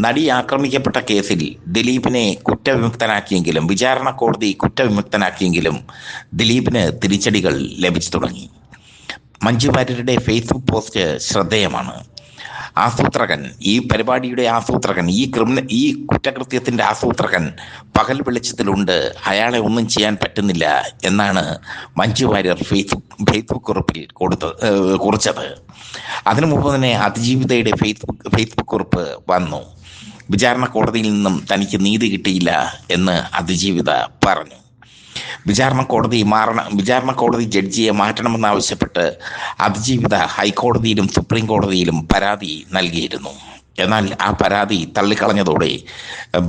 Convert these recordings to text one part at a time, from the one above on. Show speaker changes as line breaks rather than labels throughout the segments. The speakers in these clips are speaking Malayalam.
നടി ആക്രമിക്കപ്പെട്ട കേസിൽ ദിലീപിനെ കുറ്റവിമുക്തനാക്കിയെങ്കിലും വിചാരണ കോടതി കുറ്റവിമുക്തനാക്കിയെങ്കിലും ദിലീപിന് തിരിച്ചടികൾ ലഭിച്ചു തുടങ്ങി. മഞ്ജു വാര്യരുടെ ഫേസ്ബുക്ക് പോസ്റ്റ് ശ്രദ്ധേയമാണ്. ആസൂത്രകൻ, ഈ പരിപാടിയുടെ ആസൂത്രകൻ, ഈ കുറ്റകൃത്യത്തിന്റെ ആസൂത്രകൻ പകൽ വെളിച്ചത്തിലുണ്ട്, അയാളെ ഒന്നും ചെയ്യാൻ പറ്റുന്നില്ല എന്നാണ് മഞ്ജു വാര്യർ ഫേസ്ബുക്ക് കുറിപ്പിൽ കുറിച്ചത്. അതിനു മുമ്പ് തന്നെ അതിജീവിതയുടെ ഫേസ്ബുക്ക് കുറിപ്പ് വന്നു. വിചാരണ കോടതിയിൽ നിന്നും തനിക്ക് നീതി കിട്ടിയില്ല എന്ന് അതിജീവിത പറഞ്ഞു. വിചാരണ കോടതി ജഡ്ജിയെ മാറ്റണമെന്നാവശ്യപ്പെട്ട് അതിജീവിത ഹൈക്കോടതിയിലും സുപ്രീം കോടതിയിലും പരാതി നൽകിയിരുന്നു. എന്നാൽ ആ പരാതി തള്ളിക്കളഞ്ഞതോടെ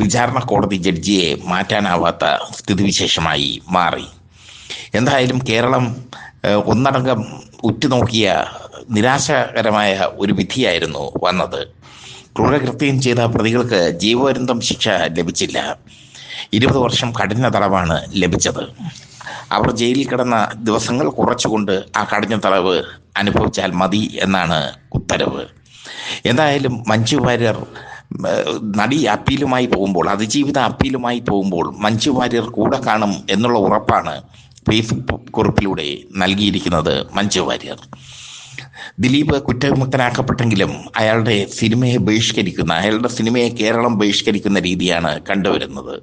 വിചാരണ കോടതി ജഡ്ജിയെ മാറ്റാനാവാത്ത സ്ഥിതിവിശേഷമായി മാറി. എന്തായാലും കേരളം ഒന്നടങ്കം ഉറ്റുനോക്കിയ നിരാശകരമായ ഒരു വിധിയായിരുന്നു വന്നത്. ക്രൂരകൃത്യം ചെയ്ത പ്രതികൾക്ക് ജീവപര്യന്തം ശിക്ഷ ലഭിച്ചില്ല. 20 വർഷം കഠിന തടവാണ് ലഭിച്ചത്. അവർ ജയിലിൽ കിടന്ന ദിവസങ്ങൾ കുറച്ചുകൊണ്ട് ആ കഠിന തടവ് അനുഭവിച്ചാൽ മതി എന്നാണ് ഉത്തരവ്. എന്തായാലും മഞ്ജു വാര്യർ നടി അപ്പീലുമായി പോകുമ്പോൾ, അതിജീവിത അപ്പീലുമായി പോകുമ്പോൾ മഞ്ജു വാര്യർ കൂടെ കാണും എന്നുള്ള ഉറപ്പാണ് ഫേസ്ബുക്ക് കുറിപ്പിലൂടെ നൽകിയിരിക്കുന്നത് മഞ്ജു വാര്യർ. ദിലീപ് കുറ്റവിമുക്തനാക്കപ്പെട്ടെങ്കിലും അയാളുടെ സിനിമയെ കേരളം ബഹിഷ്കരിക്കുന്ന രീതിയാണ് കണ്ടുവരുന്നത്.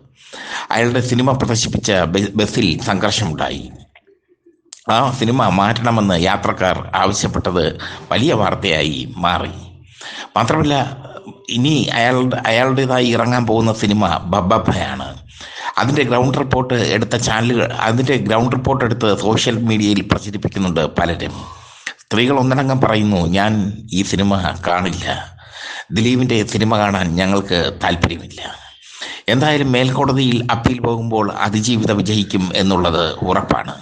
അയാളുടെ സിനിമ പ്രദർശിപ്പിച്ച ബസ്സിൽ സംഘർഷമുണ്ടായി. ആ സിനിമ മാറ്റണമെന്ന് യാത്രക്കാർ ആവശ്യപ്പെട്ടത് വലിയ വാർത്തയായി മാറി. മാത്രമല്ല, ഇനി അയാളുടേതായി ഇറങ്ങാൻ പോകുന്ന സിനിമ ബബ്ബയാണ്. അതിൻ്റെ ഗ്രൗണ്ട് റിപ്പോർട്ട് എടുത്ത് സോഷ്യൽ മീഡിയയിൽ പ്രചരിപ്പിക്കുന്നുണ്ട് പലരും. സ്ത്രീകൾ ഒന്നടങ്കം പറയുന്നു, ഞാൻ ഈ സിനിമ കാണില്ല, ദിലീപിൻ്റെ സിനിമ കാണാൻ ഞങ്ങൾക്ക് താല്പര്യമില്ല. എന്തായാലും മേൽക്കോടതിയിൽ അപ്പീൽ പോകുമ്പോൾ അതിജീവിത വിജയിക്കും എന്നുള്ളത് ഉറപ്പാണ്.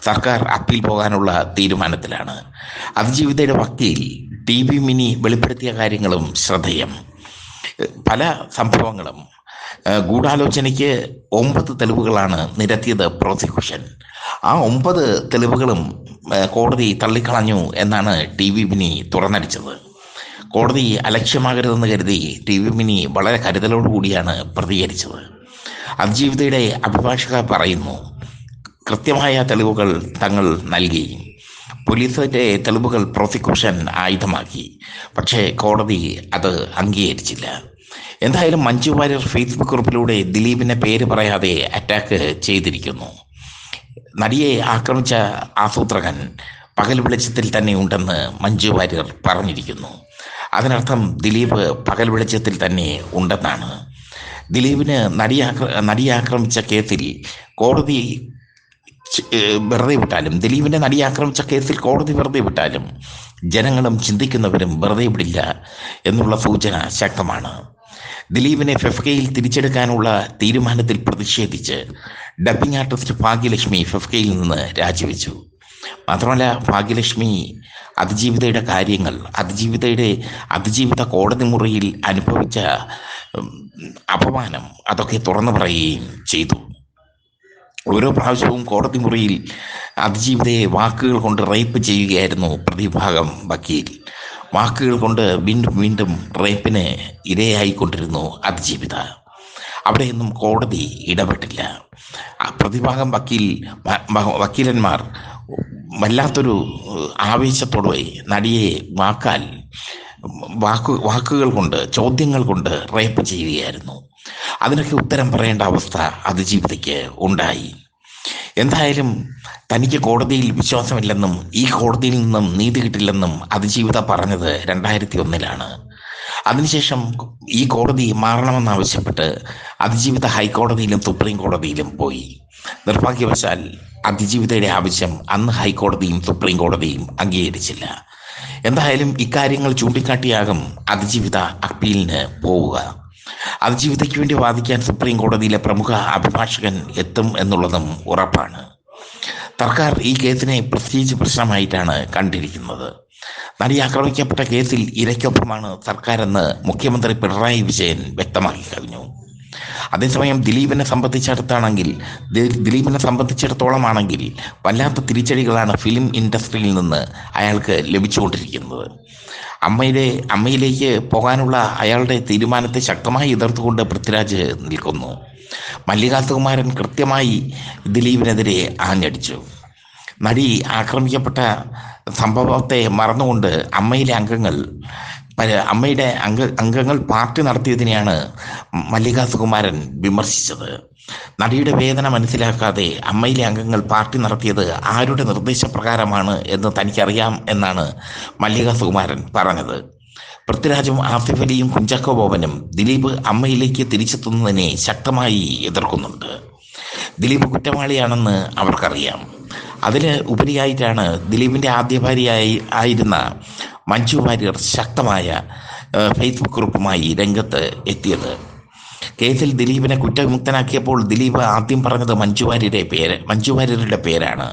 സർക്കാർ അപ്പീൽ പോകാനുള്ള തീരുമാനത്തിലാണ്. അതിജീവിതയുടെ വക്കീൽ TV മിനി വെളിപ്പെടുത്തിയ കാര്യങ്ങളും ശ്രദ്ധേയം. പല സംഭവങ്ങളും ഗൂഢാലോചനയ്ക്ക് 9 തെളിവുകളാണ് നിരത്തിയത് പ്രോസിക്യൂഷൻ. ആ 9 തെളിവുകളും കോടതി തള്ളിക്കളഞ്ഞു എന്നാണ് TV മിനി തുറന്നടിച്ചത്. കോടതി അലക്ഷ്യമാകരുതെന്ന് കരുതി TV മിനി വളരെ കരുതലോടുകൂടിയാണ് പ്രതികരിച്ചത്. അതിജീവിതയുടെ അഭിഭാഷക പറയുന്നു, കൃത്യമായ തെളിവുകൾ തങ്ങൾ നൽകി, പോലീസിന്റെ തെളിവുകൾ പ്രോസിക്യൂഷൻ ആയുധമാക്കി, പക്ഷേ കോടതി അത് അംഗീകരിച്ചില്ല. എന്തായാലും മഞ്ജു വാര്യർ ഫേസ്ബുക്ക് കുറിപ്പിലൂടെ ദിലീപിന്റെ പേര് പറയാതെ അറ്റാക്ക് ചെയ്തിരിക്കുന്നു. നടിയെ ആക്രമിച്ച ആസൂത്രകൻ പകൽ വെളിച്ചത്തിൽ തന്നെ ഉണ്ടെന്ന് മഞ്ജു വാര്യർ പറഞ്ഞിരിക്കുന്നു. അതിനർത്ഥം ദിലീപ് പകൽ വെളിച്ചത്തിൽ തന്നെ ഉണ്ടെന്നാണ്. ദിലീപിന് നടിയെ ആക്രമിച്ച കേസിൽ കോടതി വെറുതെ വിട്ടാലും, ദിലീപിന്റെ നടിയെ ആക്രമിച്ച കേസിൽ കോടതി വെറുതെ വിട്ടാലും ജനങ്ങളും ചിന്തിക്കുന്നവരും വെറുതെ വിടില്ല എന്നുള്ള സൂചന ശക്തമാണ്. ദിലീപിനെ ഫെഫ്കയിൽ തിരിച്ചെടുക്കാനുള്ള തീരുമാനത്തിൽ പ്രതിഷേധിച്ച് ഡബ്ബിംഗ് ആർട്ടിസ്റ്റ് ഭാഗ്യലക്ഷ്മി ഫെഫ്കയിൽ നിന്ന് രാജിവെച്ചു. മാത്രമല്ല, ഭാഗ്യലക്ഷ്മി അതിജീവിതയുടെ കാര്യങ്ങൾ, അതിജീവിത കോടതി മുറിയിൽ അനുഭവിച്ച അപമാനം അതൊക്കെ തുറന്നു പറയുകയും ചെയ്തു. ഓരോ പ്രാവശ്യവും കോടതി മുറിയിൽ അതിജീവിതയെ വാക്കുകൾ കൊണ്ട് റേപ്പ് ചെയ്യുകയായിരുന്നു പ്രതിഭാഗം വക്കീൽ. വാക്കുകൾ കൊണ്ട് വീണ്ടും വീണ്ടും റേപ്പിന് ഇരയായിക്കൊണ്ടിരുന്നു അതിജീവിത. അവിടെയൊന്നും കോടതി ഇടപെട്ടില്ല. പ്രതിഭാഗം വക്കീലന്മാർ വല്ലാത്തൊരു ആവേശത്തോടെ നടിയെ വാക്കുകൾ കൊണ്ട്, ചോദ്യങ്ങൾ കൊണ്ട് റേപ്പ് ചെയ്യുകയായിരുന്നു. അതിനൊക്കെ ഉത്തരം പറയേണ്ട അവസ്ഥ അതിജീവിതയ്ക്ക് ഉണ്ടായി. എന്തായാലും തനിക്ക് കോടതിയിൽ വിശ്വാസമില്ലെന്നും ഈ കോടതിയിൽ നിന്നും നീതി കിട്ടില്ലെന്നും അതിജീവിത പറഞ്ഞത് 2001 അതിനുശേഷം ഈ കോടതി മാറണമെന്നാവശ്യപ്പെട്ട് അതിജീവിത ഹൈക്കോടതിയിലും സുപ്രീം കോടതിയിലും പോയി. നിർഭാഗ്യവശാൽ അതിജീവിതയുടെ ആവശ്യം അന്ന് ഹൈക്കോടതിയും സുപ്രീം കോടതിയും അംഗീകരിച്ചില്ല. എന്തായാലും ഇക്കാര്യങ്ങൾ ചൂണ്ടിക്കാട്ടിയാകും അതിജീവിത അപ്പീലിന് പോവുക. അതിജീവിതയ്ക്ക് വേണ്ടി വാദിക്കാൻ സുപ്രീം കോടതിയിലെ പ്രമുഖ അഭിഭാഷകൻ എത്തും എന്നുള്ളതും ഉറപ്പാണ്. സർക്കാർ ഈ കേസിനെ പ്രസ്റ്റീജ് പ്രശ്നമായിട്ടാണ് കണ്ടിരിക്കുന്നത്. നടി ആക്രമിക്കപ്പെട്ട കേസിൽ ഇരയ്ക്കൊപ്പമാണ് സർക്കാരെന്ന് മുഖ്യമന്ത്രി പിണറായി വിജയൻ വ്യക്തമാക്കി കഴിഞ്ഞു. അതേസമയം ദിലീപിനെ സംബന്ധിച്ചിടത്തോളമാണെങ്കിൽ വല്ലാത്ത തിരിച്ചടികളാണ് ഫിലിം ഇൻഡസ്ട്രിയിൽ നിന്ന് അയാൾക്ക് ലഭിച്ചുകൊണ്ടിരിക്കുന്നത്. അമ്മയിലേക്ക് പോകാനുള്ള അയാളുടെ തീരുമാനത്തെ ശക്തമായി എതിർത്തുകൊണ്ട് പൃഥ്വിരാജ് നിൽക്കുന്നു. മല്ലികാ സുകുമാരൻ കൃത്യമായി ദിലീപിനെതിരെ ആഞ്ഞടിച്ചു. നടി ആക്രമിക്കപ്പെട്ട സംഭവത്തെ മറന്നുകൊണ്ട് അമ്മയുടെ അംഗങ്ങൾ പാർട്ടി നടത്തിയതിനെയാണ് മല്ലികാ സുകുമാരൻ വിമർശിച്ചത്. നടിയുടെ വേദന മനസ്സിലാക്കാതെ അമ്മയിലെ അംഗങ്ങൾ പാർട്ടി നടത്തിയത് ആരുടെ നിർദ്ദേശപ്രകാരമാണ് എന്ന് തനിക്കറിയാം എന്നാണ് മല്ലികാ സുകുമാരൻ പറഞ്ഞത്. പൃഥ്വിരാജും ആസിഫ് അലിയും കുഞ്ചാക്കോ ബോബനും ദിലീപ് അമ്മയിലേക്ക് തിരിച്ചെത്തുന്നതിനെ ശക്തമായി എതിർക്കുന്നുണ്ട്. ദിലീപ് കുറ്റവാളിയാണെന്ന് അവർക്കറിയാം. അതിന് ഉപരിയായിട്ടാണ് ദിലീപിൻ്റെ ആദ്യ ഭാര്യയായിരുന്ന മഞ്ജു വാര്യർ ശക്തമായ ഫേസ്ബുക്ക് കുറിപ്പുമായി രംഗത്ത് എത്തിയത്. കേസിൽ ദിലീപിനെ കുറ്റവിമുക്തനാക്കിയപ്പോൾ ദിലീപ് ആദ്യം പറഞ്ഞത് മഞ്ജു വാര്യരുടെ പേരാണ്.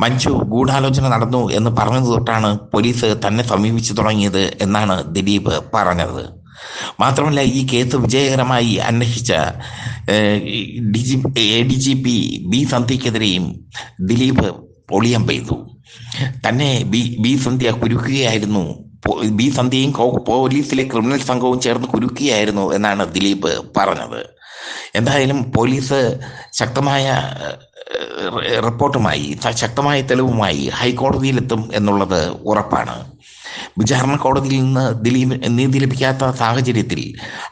മഞ്ജു ഗൂഢാലോചന നടന്നു എന്ന് പറഞ്ഞത് തൊട്ടാണ് പോലീസ് തന്നെ സമീപിച്ചു തുടങ്ങിയത് എന്നാണ് ദിലീപ് പറഞ്ഞത്. മാത്രമല്ല, ഈ കേസ് വിജയകരമായി അന്വേഷിച്ച ADGP ബി സന്ധ്യക്കെതിരെയും ദിലീപ് പൊളിയം പെയ്തു. തന്നെ ബി സന്ധ്യ കുരുക്കുകയായിരുന്നു, ബി സന്ധ്യയും പോലീസിലെ ക്രിമിനൽ സംഘവും ചേർന്ന് കുരുക്കുകയായിരുന്നു എന്നാണ് ദിലീപ് പറഞ്ഞത്. എന്തായാലും പോലീസ് ശക്തമായ റിപ്പോർട്ടുമായി, ശക്തമായ തെളിവുമായി ഹൈക്കോടതിയിലെത്തും എന്നുള്ളത് ഉറപ്പാണ്. വിചാരണ കോടതിയിൽ നിന്ന് നീതി ലഭിക്കാത്ത സാഹചര്യത്തിൽ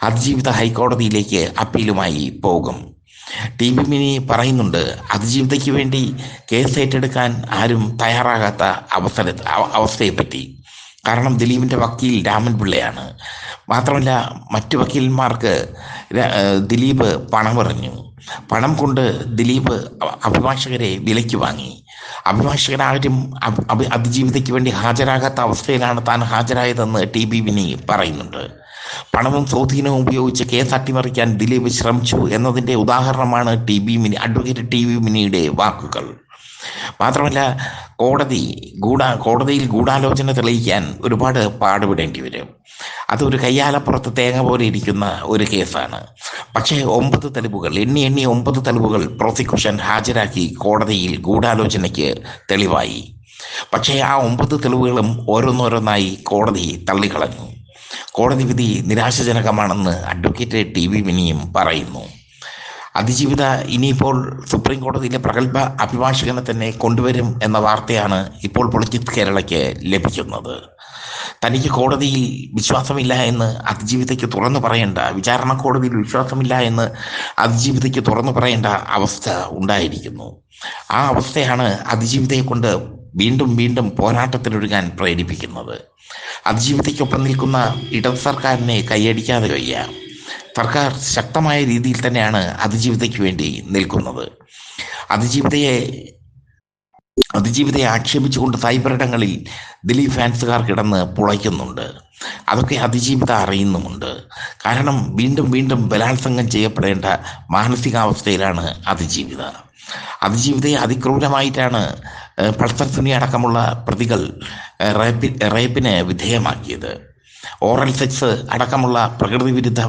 അതിജീവിത ഹൈക്കോടതിയിലേക്ക് അപ്പീലുമായി പോകും. TV മിനി പറയുന്നുണ്ട്, അതിജീവിതയ്ക്ക് വേണ്ടി കേസ് ഏറ്റെടുക്കാൻ ആരും തയ്യാറാകാത്ത അവസ്ഥയെപ്പറ്റി. കാരണം ദിലീപിൻ്റെ വക്കീൽ രാമൻ പിള്ളയാണ്. മാത്രമല്ല, മറ്റു വക്കീലന്മാർക്ക് ദിലീപ് പണമെറിഞ്ഞു. പണം കൊണ്ട് ദിലീപ് അഭിഭാഷകരെ വിലയ്ക്ക് വാങ്ങി. അഭിഭാഷകരാരും അതിജീവിതയ്ക്ക് വേണ്ടി ഹാജരാകാത്ത അവസ്ഥയിലാണ് താൻ ഹാജരായതെന്ന് TV മിനി പറയുന്നുണ്ട്. പണവും സ്വാധീനവും ഉപയോഗിച്ച് കേസ് അട്ടിമറിക്കാൻ ദിലീപ് ശ്രമിച്ചു എന്നതിൻ്റെ ഉദാഹരണമാണ് അഡ്വക്കേറ്റ് TV മിനിയുടെ വാക്കുകൾ. മാത്രമല്ല, കോടതിയിൽ ഗൂഢാലോചന തെളിയിക്കാൻ ഒരുപാട് പാടുപെടേണ്ടി വരും. അതൊരു കയ്യാലപ്പുറത്ത് തേങ്ങ പോലെ ഇരിക്കുന്ന ഒരു കേസാണ്. പക്ഷേ 9 തെളിവുകൾ എണ്ണി 9 തെളിവുകൾ പ്രോസിക്യൂഷൻ ഹാജരാക്കി കോടതിയിൽ ഗൂഢാലോചനയ്ക്ക് തെളിവായി. പക്ഷേ ആ 9 തെളിവുകളും ഓരോന്നോരോന്നായി കോടതി തള്ളിക്കളഞ്ഞു. കോടതി വിധി നിരാശാജനകമാണെന്ന് അഡ്വക്കേറ്റ് TV മിനിയും പറയുന്നു. അതിജീവിത ഇനിയിപ്പോൾ സുപ്രീം കോടതിയിലെ പ്രഗത്ഭ അഭിഭാഷകനെ തന്നെ കൊണ്ടുവരും എന്ന വാർത്തയാണ് ഇപ്പോൾ പൊളിറ്റിക്സ് കേരളയ്ക്ക് ലഭിക്കുന്നത്. തനിക്ക് കോടതിയിൽ വിശ്വാസമില്ല എന്ന് അതിജീവിതയ്ക്ക് തുറന്നു പറയേണ്ട, വിചാരണ കോടതിയിൽ വിശ്വാസമില്ല എന്ന് അതിജീവിതയ്ക്ക് തുറന്നു പറയേണ്ട അവസ്ഥ ഉണ്ടായിരിക്കുന്നു. ആ അവസ്ഥയാണ് അതിജീവിതയെ കൊണ്ട് വീണ്ടും വീണ്ടും പോരാട്ടത്തിനൊരുങ്ങാൻ പ്രേരിപ്പിക്കുന്നത്. അതിജീവിതയ്ക്കൊപ്പം നിൽക്കുന്ന ഇടത് സർക്കാരിനെ കൈയടിക്കാതെ വയ്യ. സർക്കാർ ശക്തമായ രീതിയിൽ തന്നെയാണ് അതിജീവിതയ്ക്ക് വേണ്ടി നിൽക്കുന്നത്. അതിജീവിതയെ ആക്ഷേപിച്ചുകൊണ്ട് സൈബറിടങ്ങളിൽ ദിലീപ് ഫാൻസുകാർ കിടന്ന് പുളയ്ക്കുന്നുണ്ട്. അതൊക്കെ അതിജീവിത അറിയുന്നുമുണ്ട്. കാരണം വീണ്ടും വീണ്ടും ബലാത്സംഗം ചെയ്യപ്പെടേണ്ട മാനസികാവസ്ഥയിലാണ് അതിജീവിതയെ അതിക്രൂരമായിട്ടാണ് പൾസർ സുനി അടക്കമുള്ള പ്രതികൾ റേപ്പിന് വിധേയമാക്കിയത്. ഓറൽ സെക്സ് അടക്കമുള്ള പ്രകൃതി വിരുദ്ധ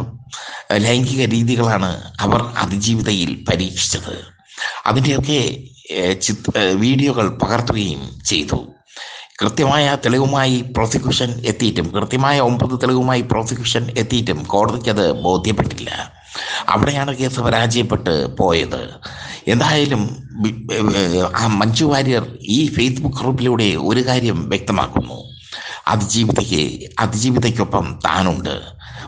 ലൈംഗിക രീതികളാണ് അവർ അതിജീവിതയിൽ പരീക്ഷിച്ചത്. അതിൻ്റെയൊക്കെ വീഡിയോകൾ പകർത്തുകയും ചെയ്തു. കൃത്യമായ തെളിവുമായി പ്രോസിക്യൂഷൻ എത്തിയിട്ടും 9 തെളിവുമായി പ്രോസിക്യൂഷൻ എത്തിയിട്ടും കോടതിക്ക് അത് ബോധ്യപ്പെട്ടില്ല. അവിടെയാണ് കേസ് പരാജയപ്പെട്ട് പോയത്. എന്തായാലും മഞ്ജു വാര്യർ ഈ ഫേസ്ബുക്ക് ഗ്രൂപ്പിലൂടെ ഒരു കാര്യം വ്യക്തമാക്കുന്നു: അതിജീവിതയ്ക്കൊപ്പം താനുണ്ട്,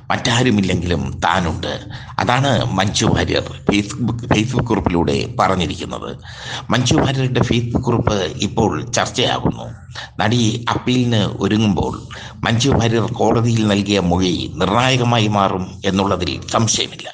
മറ്റാരുമില്ലെങ്കിലും താനുണ്ട്. അതാണ് മഞ്ജു വാര്യർ ഫേസ്ബുക്ക് കുറിപ്പിലൂടെ പറഞ്ഞിരിക്കുന്നത്. മഞ്ജു വാര്യരുടെ ഫേസ്ബുക്ക് കുറിപ്പ് ഇപ്പോൾ ചർച്ചയാകുന്നു. നടി അപ്പീലിന് ഒരുങ്ങുമ്പോൾ മഞ്ജു വാര്യർ കോടതിയിൽ നൽകിയ മൊഴി നിർണായകമായി മാറും എന്നുള്ളതിൽ സംശയമില്ല.